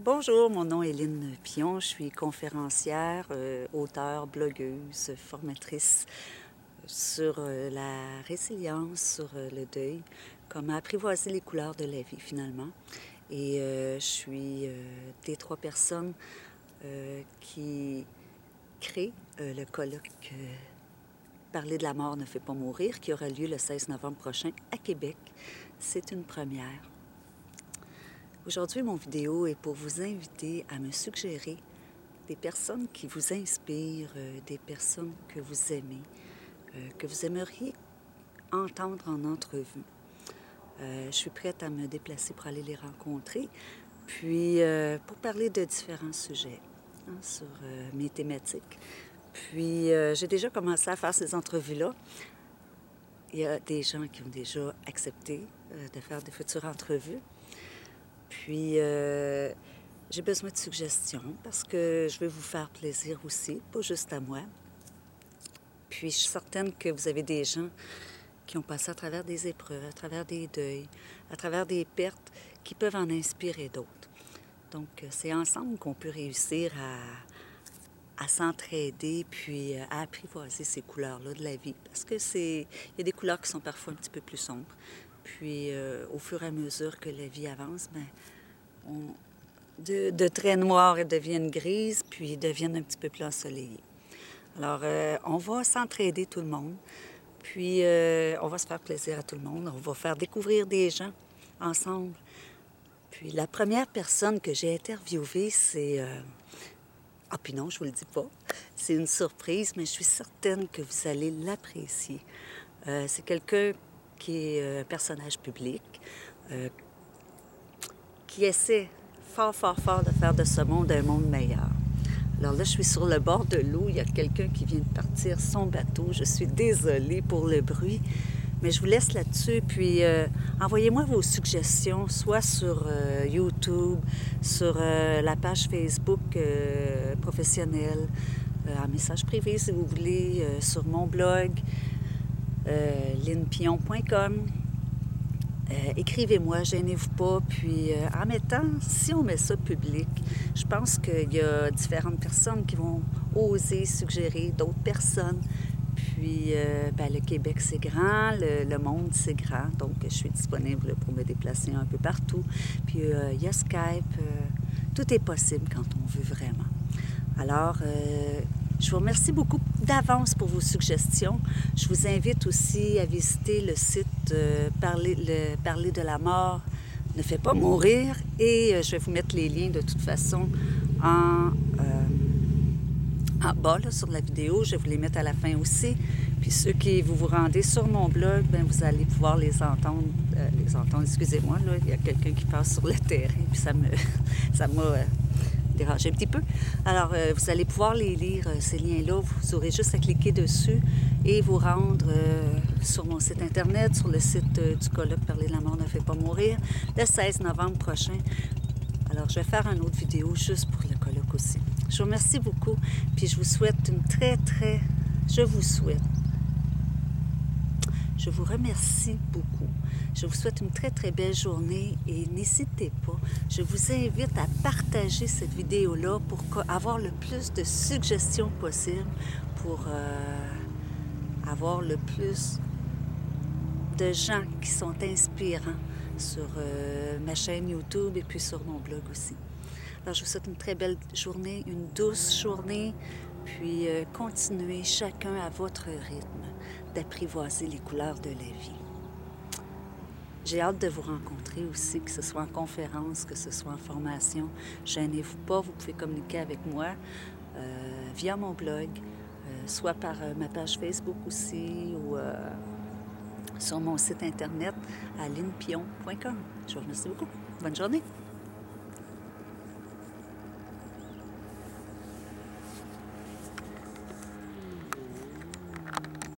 Bonjour, mon nom est Lynne Pion, je suis conférencière, auteure, blogueuse, formatrice sur la résilience, sur le deuil, comment apprivoiser les couleurs de la vie finalement. Et je suis des 3 personnes qui créent le colloque Parler de la mort ne fait pas mourir, qui aura lieu le 16 novembre prochain à Québec. C'est une première. Aujourd'hui, mon vidéo est pour vous inviter à me suggérer des personnes qui vous inspirent, des personnes que vous aimez, que vous aimeriez entendre en entrevue. Je suis prête à me déplacer pour aller les rencontrer, puis pour parler de différents sujets sur mes thématiques. Puis j'ai déjà commencé à faire ces entrevues-là. Il y a des gens qui ont déjà accepté de faire des futures entrevues. Puis, j'ai besoin de suggestions parce que je veux vous faire plaisir aussi, pas juste à moi. Puis, je suis certaine que vous avez des gens qui ont passé à travers des épreuves, à travers des deuils, à travers des pertes qui peuvent en inspirer d'autres. Donc, c'est ensemble qu'on peut réussir à s'entraider puis à apprivoiser ces couleurs-là de la vie. Parce que il y a des couleurs qui sont parfois un petit peu plus sombres. Puis, au fur et à mesure que la vie avance, de traits noirs, elles deviennent grises, puis deviennent un petit peu plus ensoleillées. Alors, on va s'entraider tout le monde, puis on va se faire plaisir à tout le monde. On va faire découvrir des gens ensemble. Puis la première personne que j'ai interviewée, c'est... Ah, puis non, je vous le dis pas. C'est une surprise, mais je suis certaine que vous allez l'apprécier. C'est quelqu'un qui est un personnage public, qui essaie fort, fort, fort de faire de ce monde un monde meilleur. Alors là, je suis sur le bord de l'eau. Il y a quelqu'un qui vient de partir son bateau. Je suis désolée pour le bruit, mais je vous laisse là-dessus. Puis, envoyez-moi vos suggestions, soit sur YouTube, sur la page Facebook professionnelle, en message privé si vous voulez, sur mon blog, linnepion.com. Écrivez-moi, gênez-vous pas. Puis en mettant, si on met ça public, je pense qu'il y a différentes personnes qui vont oser suggérer d'autres personnes. Puis le Québec, c'est grand, le monde, c'est grand. Donc, je suis disponible pour me déplacer un peu partout. Puis il y a Skype. Tout est possible quand on veut vraiment. Alors, je vous remercie beaucoup d'avance pour vos suggestions. Je vous invite aussi à visiter le site Parler de la mort ne fait pas mourir. Et je vais vous mettre les liens de toute façon en bas là, sur la vidéo. Je vais vous les mettre à la fin aussi. Puis ceux qui vous rendez sur mon blog, vous allez pouvoir les entendre. Excusez-moi, là, il y a quelqu'un qui passe sur le terrain. Puis ça m'a dérangé un petit peu. Alors, vous allez pouvoir les lire, ces liens-là. Vous aurez juste à cliquer dessus et vous rendre sur mon site Internet, sur le site du colloque Parler de la mort ne fait pas mourir, le 16 novembre prochain. Alors, je vais faire une autre vidéo juste pour le colloque aussi. Je vous remercie beaucoup, puis je vous souhaite je vous remercie beaucoup. Je vous souhaite une très, très belle journée et n'hésitez pas, je vous invite à partager cette vidéo-là pour avoir le plus de suggestions possible, pour avoir le plus de gens qui sont inspirants sur ma chaîne YouTube et puis sur mon blog aussi. Alors, je vous souhaite une très belle journée, une douce journée, puis continuez chacun à votre rythme d'apprivoiser les couleurs de la vie. J'ai hâte de vous rencontrer aussi, que ce soit en conférence, que ce soit en formation. Gênez-vous pas, vous pouvez communiquer avec moi via mon blog, soit par ma page Facebook aussi ou sur mon site Internet à linnepion.com. Je vous remercie beaucoup. Bonne journée!